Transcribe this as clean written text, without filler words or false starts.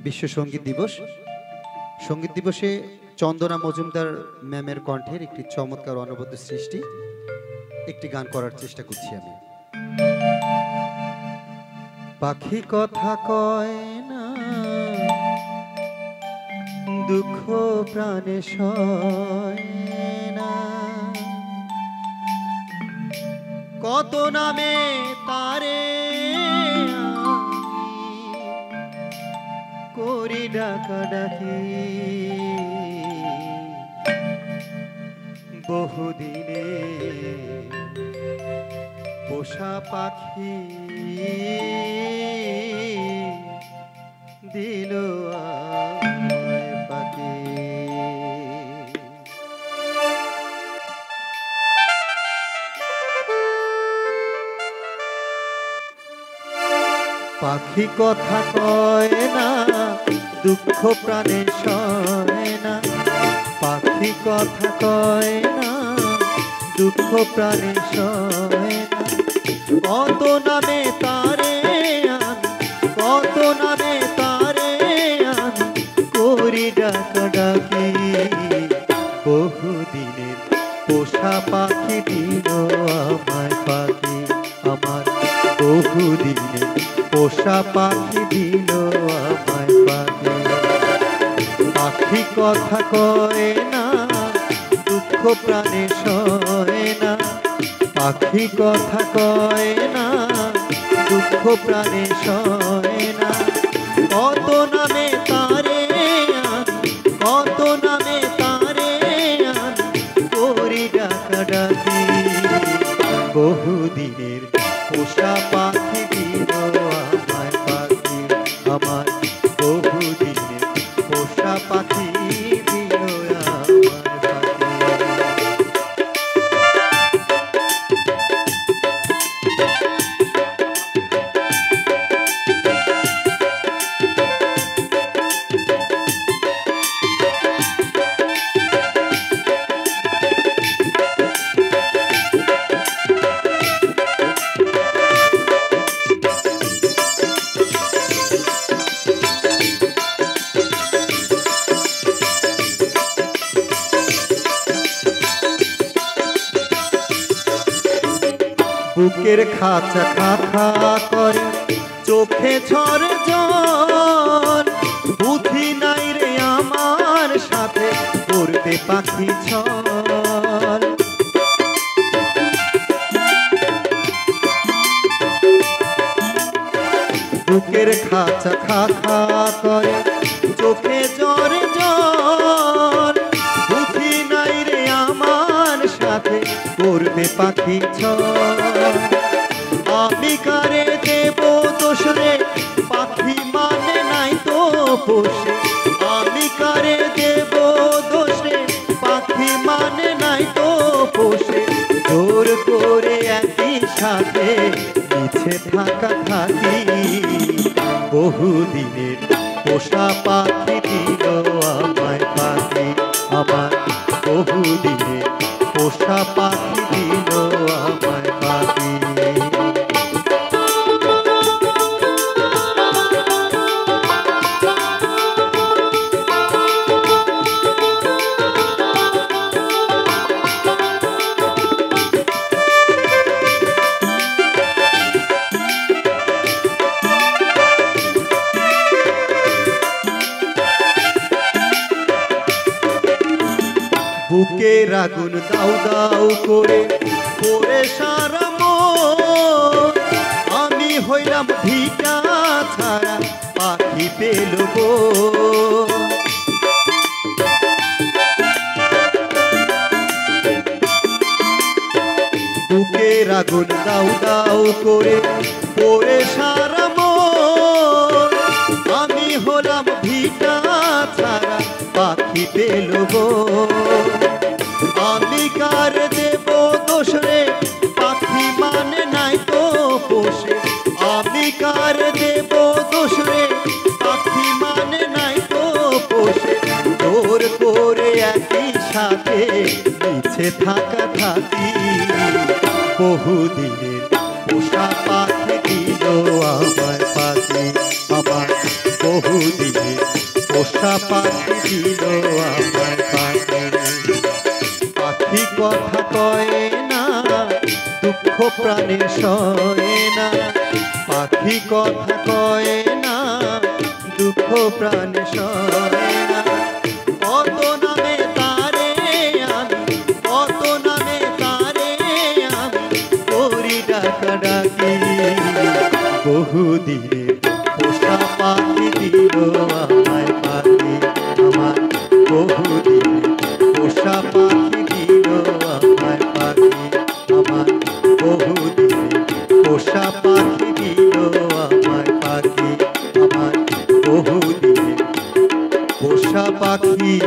বিশ্ব সঙ্গীত দিবস। সঙ্গীত দিবসে চন্দনা মজুমদার ম্যামের কণ্ঠের একটি চমৎকার অনবদ্য সৃষ্টি, একটি গান করার চেষ্টা করছি আমি। পাখি কথা কয় না, দুঃখ প্রাণে সয় না, কত নামে তারে করি ডাকা ডাকি, বহুদিনে পোষা পাখি দিল আমায় পাখি। পাখি কথা কয় না, দুঃখ প্রাণে সয় না, পাখি কথা কয় না, দুঃখ প্রাণে সয় না, কত নামে তারে আমি, কত নামে তারে আমি করি ডাকা ডাকি, বহুদিনের পোষা পাখি দিল আমায় পাখি, আমার বহুদিনের পোষা পাখি দিল আমায় পাখি। পাখি কথা কয় না, দুঃখ প্রাণে সয় না, পাখি কথা কয় না, দুঃখ প্রাণে সয় না, কত নামে তারে আমি, কত নামে তারে আমি করি ডাকা ডাকি, বহুদিনের পোষা পাখি দিল আমায় পাখি, আমার বহুদিনের পোষা পাখি দিল আমায় পাখি। বুকের খাঁচা খা খা করে, চোখে ঝরে জল, বুদ্ধি নাই রে আমার সাথে করবে পাখি ছল। বুকের খাঁচা খা খা করে, চোখে ঝরে জল, বুদ্ধি নাই রে আমার সাথে করবে পাখি ছল। আমি কারে দেব দোষ রে, পাখি মানে নাই তো পোষে, আমি কারে দেব দোষ রে, পাখি মানে নাই তো পোষে, জোর করে একই সাথে মিছে থাকা থাকি, বহুদিনের পোষা পাখি দিল আমায় পাখি, আমার বহুদিনের পোষা পাখি দিল আমায় পাখি। বুকের আগুন দাউ দাউ করে পড়ে সারা মন, আমি হইলাম ভিটা ছাড়া পাখি পেল গো। বুকের আগুন দাউ দাউ করে পড়ে সারা মন, আমি হলাম ভিটা ছাড়া পাখি পেল গো। আমি কার দেব দোষ রে, পাখি মানে নাই তো পোষে, আমি কার দেব দোষ রে, পাখি মানে নাই তো পোষে, জোর করে একই সাথে মিছে থাকা থাকি, বহুদিনের পোষা পাখি দিল আমায় পাখি, আমার বহুদিনে পোষা পাখি দিল আমার পাখি। পাখি কথা কয় না, দুঃখ প্রাণে সয় না। পাখি কথা কয় না, দুঃখ প্রাণে সয় না। কত নামে তারে আমি, কত নামে তারে আমি করি ডাকাডাকি। বহুদিনে পোষা পাখি দিল আমায় পাখি আমার। বহুদিনে পোষা পাখি দিল আমায় পাখি আমার। বহুদিনে পোষা পাখি দিল আমায় পাখি আমার। বহুদিনে পোষা পাখি।